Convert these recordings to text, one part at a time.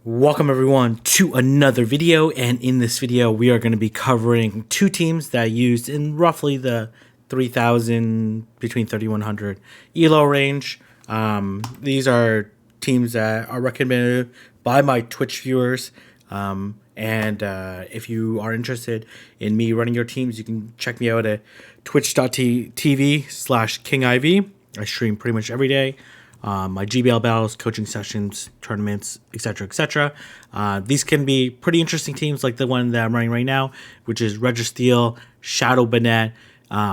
Welcome everyone to another video, and in this video we are going to be covering two teams that I used in roughly the 3,000 between 3,100 elo range. These are teams that are recommended by my Twitch viewers, and if you are interested in me running your teams, you can check me out at twitch.tv/KingIV. I stream pretty much every day. My GBL battles, coaching sessions, tournaments, etc., etc. These can be pretty interesting teams, like the one that I'm running right now, which is Registeel, Shadow Banette,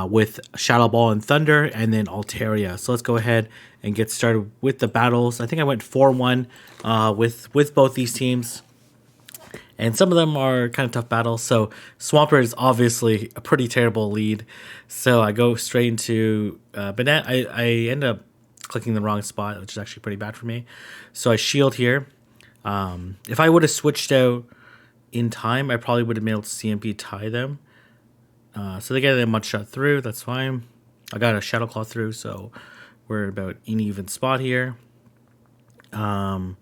with Shadow Ball and Thunder, and then Altaria. So let's go ahead and get started with the battles. I think I went 4-1 with both these teams. And some of them are kind of tough battles. So Swampert is obviously a pretty terrible lead. So I go straight into Banette. I end up clicking the wrong spot, which is actually pretty bad for me. So I shield here. If I would have switched out in time, I probably would have been able to CMP tie them. So they get a mud shot through. That's fine. I got a Shadow Claw through, so we're about an even spot here. I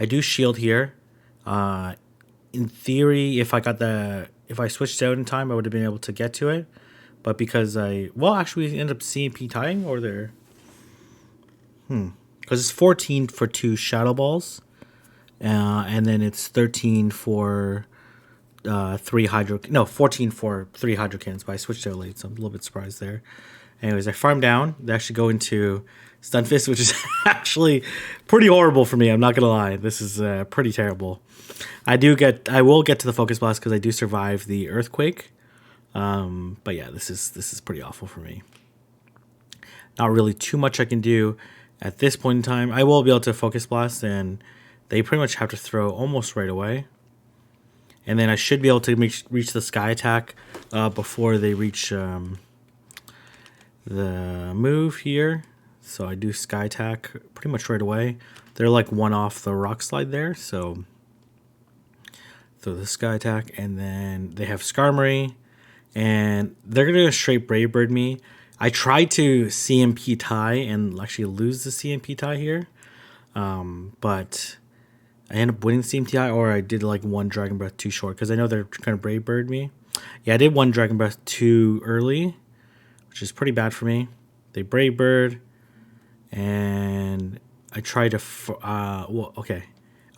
do shield here. In theory, if I switched out in time, I would have been able to get to it. But because actually we end up CMP tying, or they're because it's 14 for 2 Shadow Balls, and then it's 13 for 3 Hydro. No, 14 for 3 Hydrocans. But I switched out late, so I'm a little bit surprised there. Anyways, I farm down. They actually go into Stunfisk, which is actually pretty horrible for me. I'm not gonna lie. This is pretty terrible. I will get to the Focus Blast because I do survive the Earthquake. But yeah, this is pretty awful for me. Not really too much I can do at this point in time. I will be able to Focus Blast, and they pretty much have to throw almost right away. And then I should be able to reach the Sky Attack before they reach the move here. So I do Sky Attack pretty much right away. They're like one off the Rock Slide there, so throw the Sky Attack, and then they have Skarmory, and they're going to straight Brave Bird me. I tried to CMP tie and actually lose the CMP tie here, but I ended up winning the CMP tie, or I did like one Dragon Breath too short because I know they're trying to Brave Bird me. Yeah, I did one Dragon Breath too early, which is pretty bad for me. They Brave Bird, and I tried to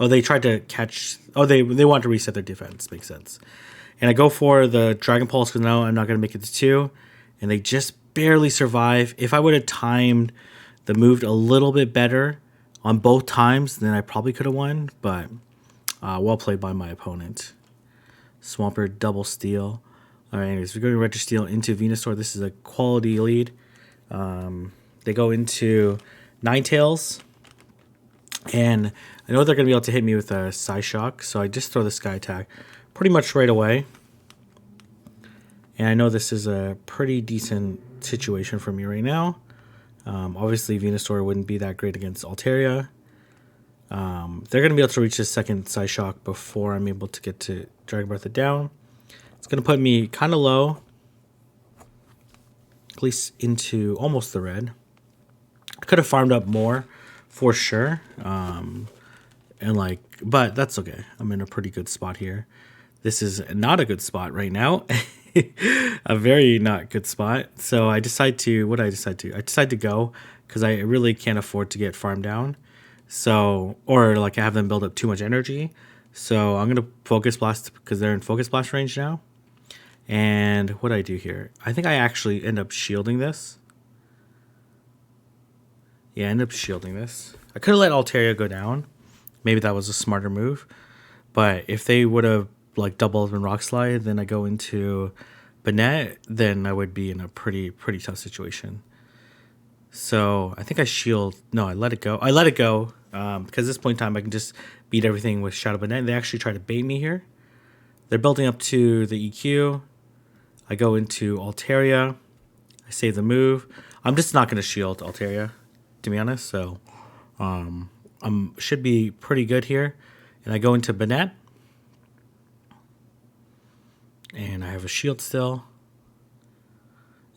they tried to catch. Oh, they want to reset their defense. Makes sense. And I go for the Dragon Pulse because now I'm not going to make it to 2, and they just barely survive. If I would have timed the move a little bit better on both times, then I probably could have won, but well played by my opponent. Swampert double steal. All right, anyways, we're going to Registeel into Venusaur. This is a quality lead. They go into Ninetales, and I know they're going to be able to hit me with a Psyshock, so I just throw the Sky Attack pretty much right away. And I know this is a pretty decent situation for me right now. Obviously, Venusaur wouldn't be that great against Altaria. They're going to be able to reach the second Psyshock before I'm able to get to Dragon Breath it down. It's going to put me kind of low, at least into almost the red. I could have farmed up more for sure. But that's okay. I'm in a pretty good spot here. This is not a good spot right now. A very not good spot. So I decide to, I decide to go because I really can't afford to get farmed down. So, or like have them build up too much energy. So I'm going to Focus Blast because they're in Focus Blast range now. And what I do here, I think I actually end up shielding this. Yeah, I end up shielding this. I could have let Altaria go down. Maybe that was a smarter move. But if they would have like double up in Rock Slide, then I go into Banette, then I would be in a pretty tough situation. So I think I shield. No, I let it go. Because at this point in time I can just beat everything with Shadow Banette. They actually try to bait me here. They're building up to the EQ. I go into Altaria. I save the move. I'm just not going to shield Altaria, to be honest. So should be pretty good here. And I go into Banette. And I have a shield still.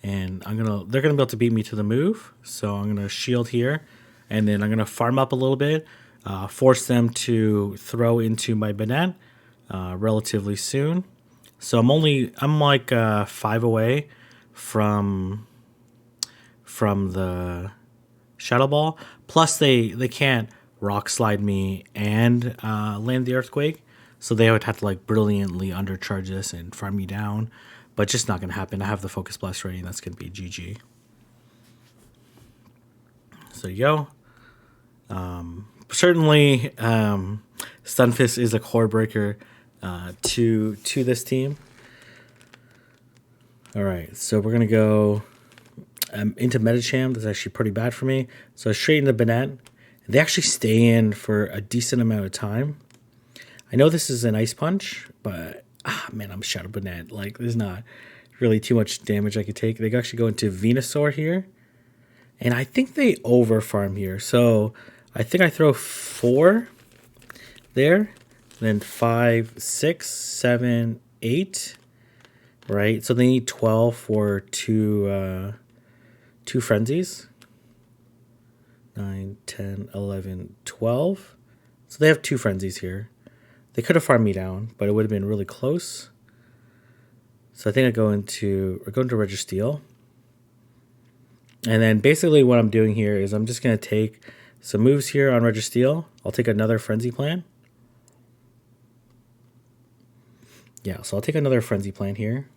And they're gonna be able to beat me to the move. So I'm gonna shield here. And then I'm gonna farm up a little bit. force them to throw into my banana relatively soon. So I'm like 5 away from the Shadow Ball. Plus they can't rock slide me and land the Earthquake. So they would have to like brilliantly undercharge this and farm me down. But just not going to happen. I have the Focus Blast ready, and that's going to be GG. So yo. Certainly, Stunfisk is a core breaker to this team. All right, so we're going to go into Metacham. That's actually pretty bad for me. So straight into Banette. They actually stay in for a decent amount of time. I know this is an Ice Punch, but man, I'm Shadow Banette. Like, there's not really too much damage I could take. They actually go into Venusaur here. And I think they over farm here. So I think I throw 4 there. Then 5, 6, 7, 8. Right? So they need 12 for two frenzies. 9, 10, 11, 12. So they have 2 frenzies here. They could have farmed me down, but it would have been really close. So I think I go into Registeel. And then basically what I'm doing here is I'm just going to take some moves here on Registeel. I'll take another Frenzy Plan. Yeah, so I'll take another Frenzy Plan here.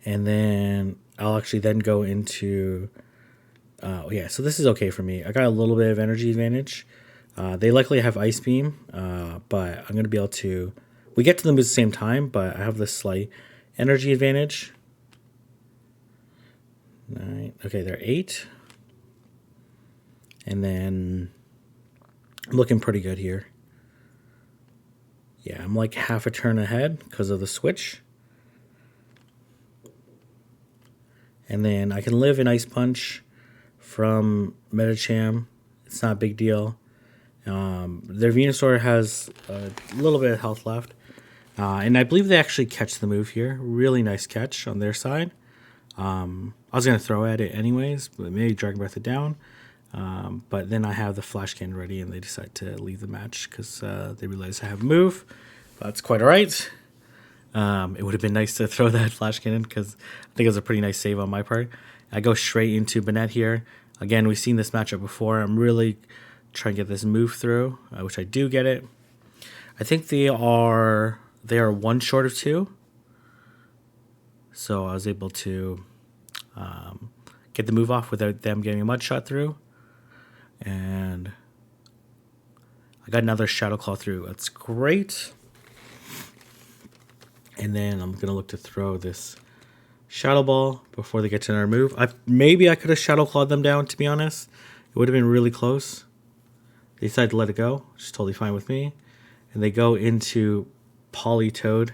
And then I'll actually then go into... yeah, so this is okay for me. I got a little bit of energy advantage. They likely have Ice Beam, but I'm going to be able to... We get to the moves at the same time, but I have this slight energy advantage. 9. Okay, they're 8. And then I'm looking pretty good here. Yeah, I'm like half a turn ahead because of the switch. And then I can live in Ice Punch from Metacham. It's not a big deal. Their Venusaur has a little bit of health left. And I believe they actually catch the move here. Really nice catch on their side. I was going to throw at it anyways, but maybe Dragon Breath it down. But then I have the Flash Cannon ready, and they decide to leave the match because they realize I have a move. That's quite all right. It would have been nice to throw that Flash Cannon because I think it was a pretty nice save on my part. I go straight into Banette here. Again, we've seen this matchup before. I'm really trying to get this move through, which I do get it. I think they are 1 short of 2. So I was able to get the move off without them getting a mud shot through. And I got another Shadow Claw through. That's great. And then I'm going to look to throw this Shadow Ball before they get to another move. Maybe I could have Shadow Clawed them down, to be honest. It would have been really close. They decided to let it go, which is totally fine with me. And they go into Polytoad.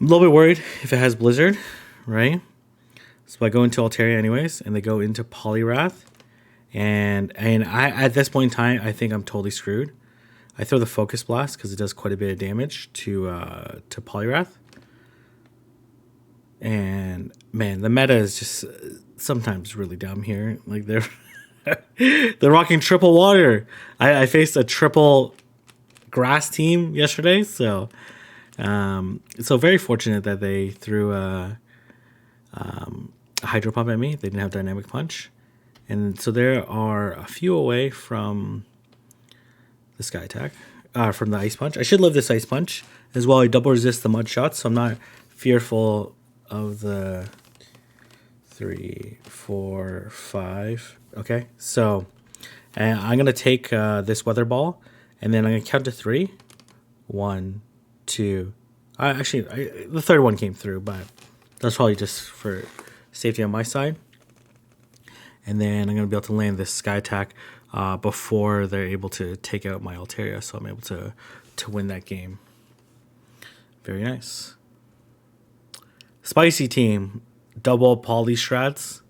I'm a little bit worried if it has Blizzard, right? So I go into Altaria anyways, and they go into Poliwrath. And I at this point in time, I think I'm totally screwed. I throw the Focus Blast because it does quite a bit of damage to Poliwrath. And man, the meta is just sometimes really dumb here. Like they're rocking triple water. I faced a triple grass team yesterday, so very fortunate that they threw a Hydro Pump at me. They didn't have Dynamic Punch, and so they are a few away from the Sky Attack, from the Ice Punch. I should live this Ice Punch as well. I double resist the Mud Shots, so I'm not fearful of the 3, 4, 5. Okay, so I'm gonna take this Weather Ball, and then I'm gonna count to 3. 1, 2. The third one came through, but that's probably just for safety on my side. And then I'm gonna be able to land this Sky Attack before they're able to take out my Altaria, so I'm able to win that game. Very nice. Spicy team, double Poly Strats.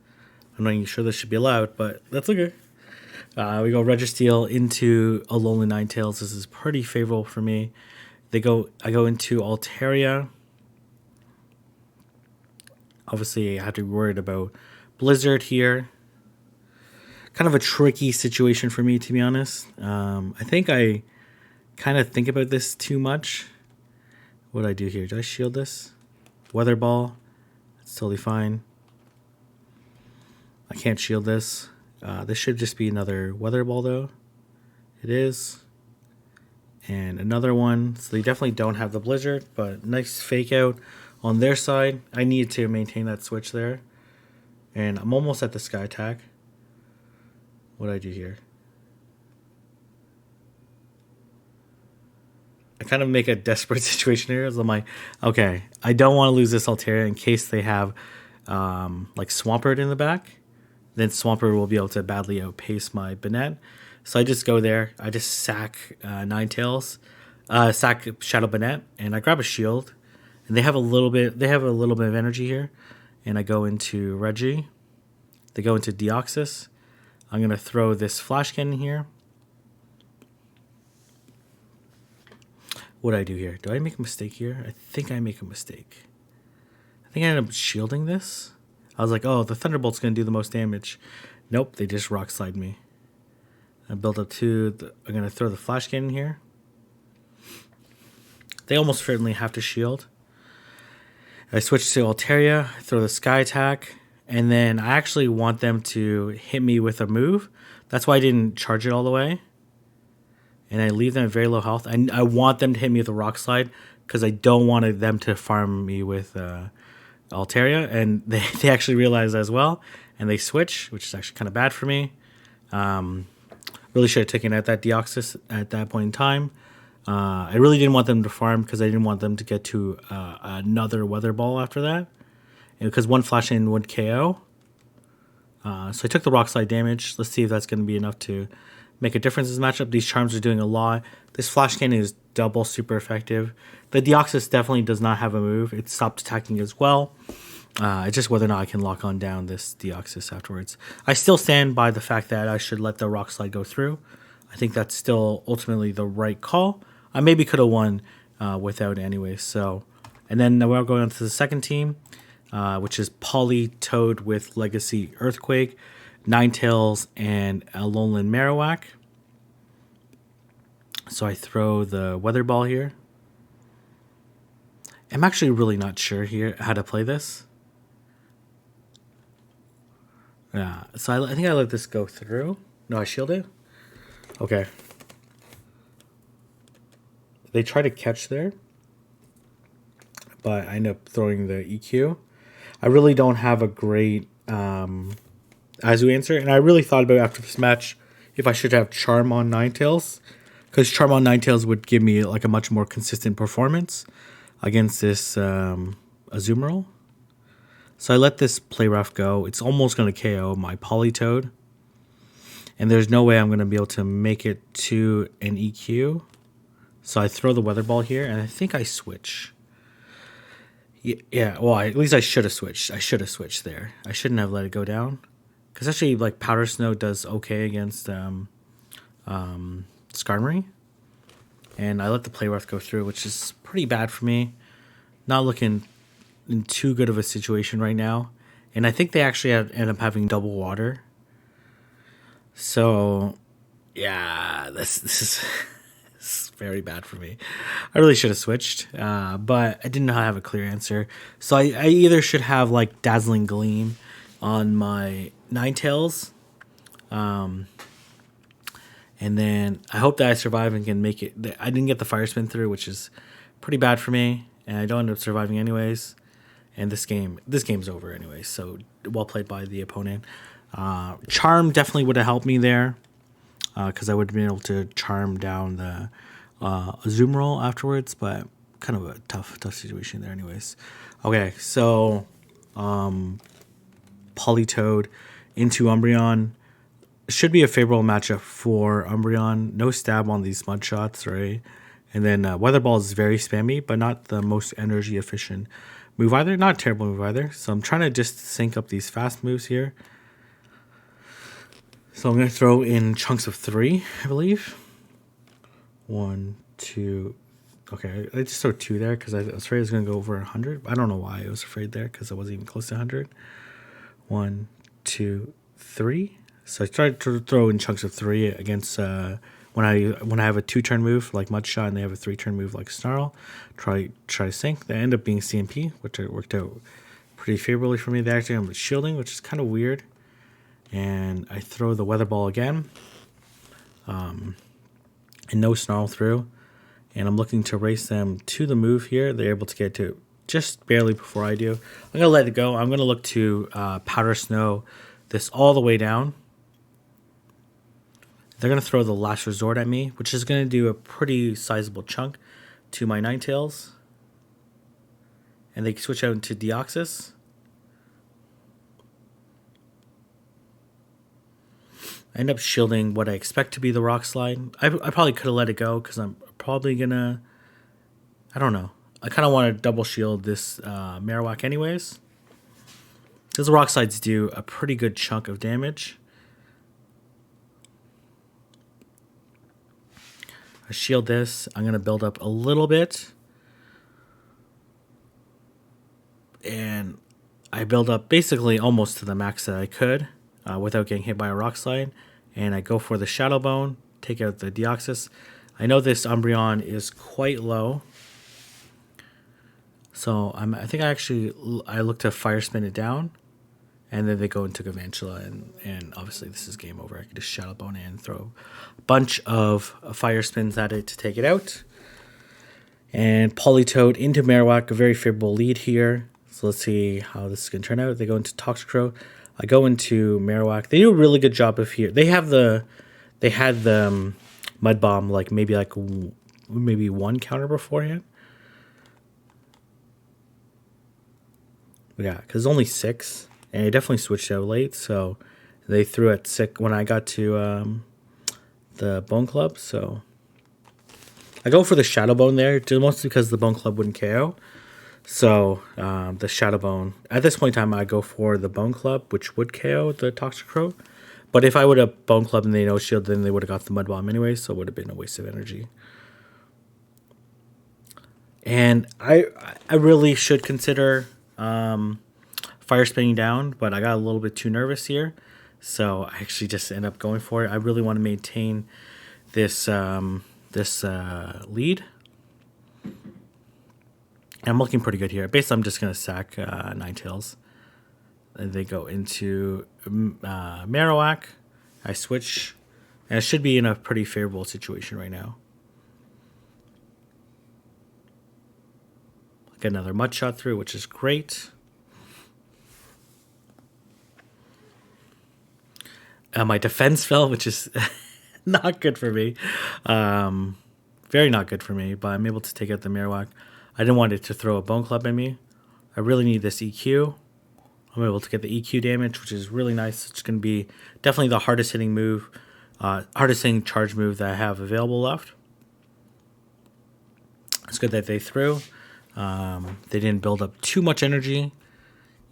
I'm not even sure this should be allowed, but that's okay. We go Registeel into Alolan Ninetales. This is pretty favorable for me. I go into Altaria. Obviously, I have to be worried about Blizzard here. kind of a tricky situation for me, to be honest. I think I kind of think about this too much. What do I do here? Do I shield this? Weather Ball. That's totally fine. I can't shield this. This should just be another Weather Ball, though. It is. And another one. So they definitely don't have the Blizzard, but nice fake out on their side. I need to maintain that switch there. And I'm almost at the Sky Attack. What do I do here? I kind of make a desperate situation here. So I'm like, okay, I don't want to lose this Altaria in case they have like Swampert in the back. Then Swampert will be able to badly outpace my Banette. So I just go there. I just sack Ninetales, sack Shadow Banette, and I grab a shield. And they have a little bit. They have a little bit of energy here, and I go into Reggie. They go into Deoxys. I'm gonna throw this Flash Cannon here. What do I do here? Do I make a mistake here? I think I make a mistake. I think I end up shielding this. I was like, oh, the Thunderbolt's gonna do the most damage. Nope, they just Rock Slide me. I build up to. I'm gonna throw the Flash Cannon here. They almost certainly have to shield. I switch to Altaria, throw the Sky Attack, and then I actually want them to hit me with a move. That's why I didn't charge it all the way. And I leave them at very low health. I want them to hit me with a Rock Slide because I don't want them to farm me with Altaria. And they actually realize that as well. And they switch, which is actually kind of bad for me. Really should have taken out that Deoxys at that point in time. I really didn't want them to farm because I didn't want them to get to another Weather Ball after that. And because one Flash in would KO. So I took the Rock Slide damage. Let's see if that's going to be enough to make a difference in this matchup. These charms are doing a lot. This Flash Cannon is double super effective. The Deoxys definitely does not have a move. It stopped attacking as well. It's just whether or not I can lock on down this Deoxys afterwards. I still stand by the fact that I should let the Rock Slide go through. I think that's still ultimately the right call. I maybe could have won without anyway. So, and then we're going on to the second team, which is Polytoad with Legacy Earthquake, Ninetales, and Alolan Marowak. So I throw the Weather Ball here. I'm actually really not sure here how to play this. Yeah, so I think I let this go through. No, I shield it. Okay. They try to catch there, but I end up throwing the EQ. I really don't have a great Azu answer, and I really thought about after this match if I should have Charm on Ninetales, because Charm on Ninetales would give me like a much more consistent performance against this Azumarill. So I let this play rough go. It's almost going to KO my Polytoad, and there's no way I'm going to be able to make it to an EQ. So I throw the Weather Ball here, and I think I switch. Yeah, well, at least I should have switched. I should have switched there. I shouldn't have let it go down. Because actually, like, Powder Snow does okay against Skarmory. And I let the play rough go through, which is pretty bad for me. Not looking in too good of a situation right now. And I think they actually end up having double water. So, yeah, this is... It's very bad for me. I really should have switched, but I didn't know how to have a clear answer. So I either should have like Dazzling Gleam on my Ninetales, and then I hope that I survive and can make it. I didn't get the Fire Spin through, which is pretty bad for me, and I don't end up surviving anyways. And this game's over anyways. So well played by the opponent. Charm definitely would have helped me there. Because I would have been able to charm down the Azumarill afterwards, but kind of a tough situation there anyways. Okay, so Polytoad into Umbreon. Should be a favorable matchup for Umbreon. No stab on these mud shots, right? And then Weather Ball is very spammy, but not the most energy efficient move either. Not a terrible move either. So I'm trying to just sync up these fast moves here. So I'm going to throw in chunks of 3, I believe. 1, 2. Okay, I just throw 2 there because I was afraid it was going to go over 100. I don't know why I was afraid there because I wasn't even close to 100. 1, 2, 3. So I started to throw in chunks of 3 against when I have a 2-turn move like Mudshot and they have a 3-turn move like Snarl. Try to sink. They end up being CMP, which worked out pretty favorably for me. They actually have shielding, which is kind of weird. And I throw the Weather Ball again. And no Snarl through. And I'm looking to race them to the move here. They're able to get to just barely before I do. I'm going to let it go. I'm going to look to Powder Snow this all the way down. They're going to throw the Last Resort at me, which is going to do a pretty sizable chunk to my Ninetales. And they switch out into Deoxys. I end up shielding what I expect to be the Rock Slide. I probably could have let it go because I'm probably going to... I don't know. I kind of want to double shield this Marowak anyways. Because the Rock Slides do a pretty good chunk of damage. I shield this. I'm going to build up a little bit. And I build up basically almost to the max that I could without getting hit by a Rock Slide. And I go for the Shadow Bone, take out the Deoxys. I know this Umbreon is quite low. So I think I look to Fire Spin it down. And then they go and took Evangela, and obviously this is game over. I can just Shadow Bone and throw a bunch of Fire Spins at it to take it out. And Polytoad into Marowak, a very favorable lead here. So let's see how this is going to turn out. They go into Toxicroak. I go into Marowak. They do a really good job of here. They had the Mud Bomb maybe one counter beforehand. Yeah, because only 6. And I definitely switched out late, so they threw at 6 when I got to the Bone Club. So I go for the Shadow Bone there, mostly because the Bone Club wouldn't KO. So the Shadow Bone, at this point in time, I go for the Bone Club, which would KO the Toxicroak. But if I would have Bone Club and they no shield, then they would have got the Mud Bomb anyway, so it would have been a waste of energy. And I really should consider... Fire Spinning down, but I got a little bit too nervous here, so I actually just end up going for it. I really want to maintain this lead. And I'm looking pretty good here. Basically, I'm just going to sack Ninetales. And they go into Marowak. I switch, and I should be in a pretty favorable situation right now. Get another Mudshot through, which is great. My defense fell, which is not good for me. Very not good for me, but I'm able to take out the Marowak. I didn't want it to throw a Bone Club at me. I really need this EQ. I'm able to get the EQ damage, which is really nice. It's going to be definitely the hardest hitting move, hardest hitting charge move that I have available left. It's good that they threw. They didn't build up too much energy.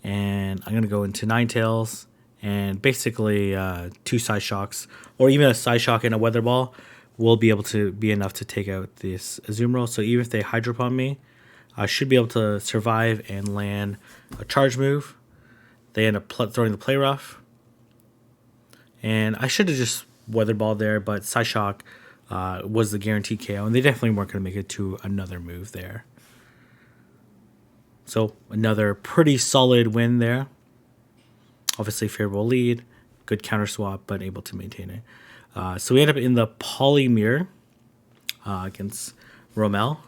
And I'm going to go into Ninetales. And basically 2 Side Shocks, or even a Side Shock and a Weather Ball, will be able to be enough to take out this Azumarill. So even if they Hydro Pump me, I should be able to survive and land a charge move. They end up throwing the Play Rough. And I should have just Weather Ball there, but Side Shock was the guaranteed KO, and they definitely weren't going to make it to another move there. So another pretty solid win there. Obviously favorable lead, good counter swap, but able to maintain it. So we end up in the Polymere against Romel,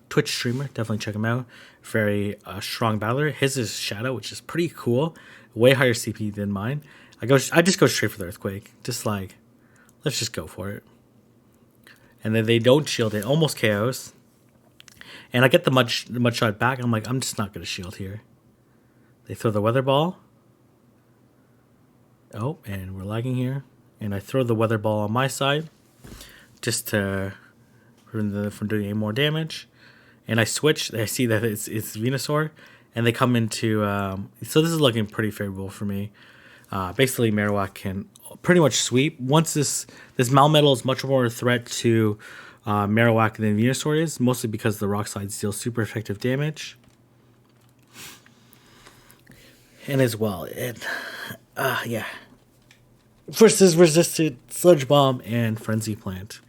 Twitch streamer. Definitely check him out. Very strong battler. His is Shadow, which is pretty cool. Way higher CP than mine. I just go straight for the Earthquake. Just like, let's just go for it. And then they don't shield it. Almost KOs. And I get the Mudshot back. I'm like, I'm just not going to shield here. They throw the Weather Ball. Oh, and we're lagging here. And I throw the Weather Ball on my side just to from doing any more damage. And I switch. I see that it's Venusaur. And they come into... so this is looking pretty favorable for me. Basically, Marowak can pretty much sweep. Once this Malmetal is much more a threat to Marowak than Venusaur is, mostly because the Rock Slides deal super effective damage. And as well, yeah. versus Resisted, Sludge Bomb, and Frenzy Plant.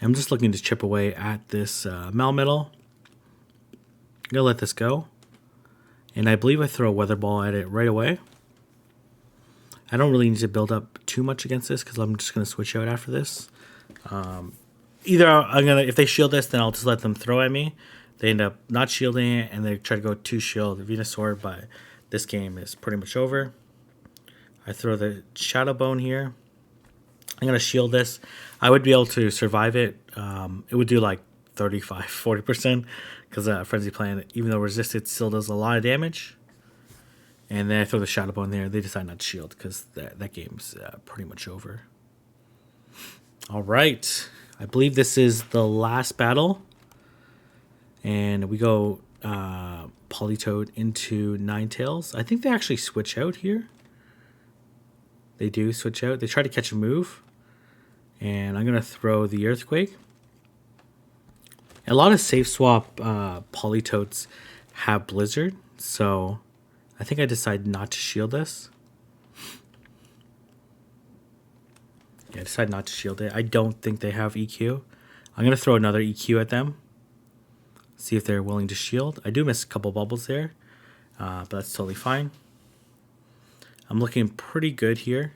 I'm just looking to chip away at this Melmetal. I'm going to let this go. And I believe I throw a Weather Ball at it right away. I don't really need to build up too much against this because I'm just going to switch out after this. Either I'm going to, if they shield this, then I'll just let them throw at me. They end up not shielding it, and they try to go 2 shield Venusaur, but this game is pretty much over. I throw the Shadow Bone here. I'm going to shield this. I would be able to survive it. It would do like 35-40% because Frenzy Plant, even though resisted, still does a lot of damage. And then I throw the Shadow Bone there. They decide not to shield because that game's pretty much over. All right. I believe this is the last battle. And we go Polytoad into Ninetales. I think they actually switch out here. They do switch out. They try to catch a move. And I'm going to throw the Earthquake. A lot of safe swap Polytoads have Blizzard. So I think I decided not to shield this. Yeah, I decided not to shield it. I don't think they have EQ. I'm going to throw another EQ at them. See if they're willing to shield. I do miss a couple bubbles there, but that's totally fine. I'm looking pretty good here.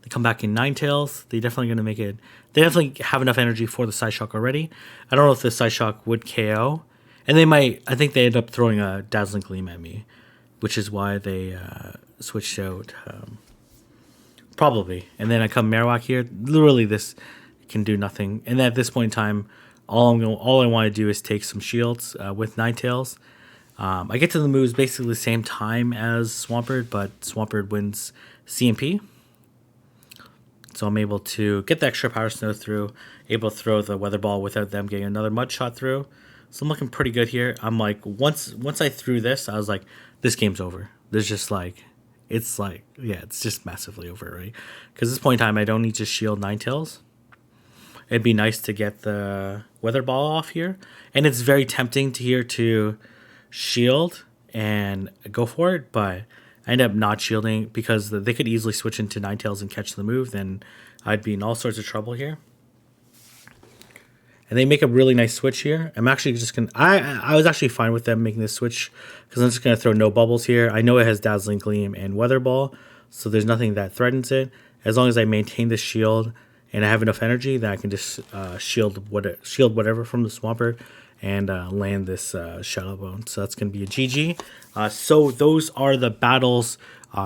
They come back in Ninetales. They're definitely going to make it. They definitely have enough energy for the Psyshock already. I don't know if the Psyshock would KO. And they might, I think they end up throwing a Dazzling Gleam at me, which is why they switched out. Probably. And then I come Marowak here. Literally, this can do nothing. And at this point in time, all I want to do is take some shields with Ninetales. I get to the moves basically the same time as Swampert, but Swampert wins CMP. So I'm able to get the extra Power Snow through, able to throw the Weather Ball without them getting another Mud Shot through. So I'm looking pretty good here. I'm like, once I threw this, I was like, this game's over. There's just like, it's like, yeah, it's just massively over, right? Because at this point in time, I don't need to shield Ninetales. It'd be nice to get the Weather Ball off here. And it's very tempting to shield and go for it, but I end up not shielding because they could easily switch into Ninetales and catch the move. Then I'd be in all sorts of trouble here. And they make a really nice switch here. I'm actually just going to... I was actually fine with them making this switch because I'm just going to throw no bubbles here. I know it has Dazzling Gleam and Weather Ball, so there's nothing that threatens it. As long as I maintain this shield and I have enough energy, that I can just shield whatever from the Swampert and land this Shadow Bone. So that's going to be a GG. So those are the battles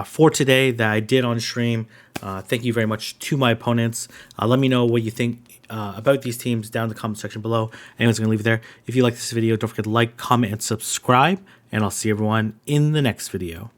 for today that I did on stream. Thank you very much to my opponents. Let me know what you think about these teams down in the comment section below. Anyone's going to leave it there. If you like this video, don't forget to like, comment, and subscribe. And I'll see everyone in the next video.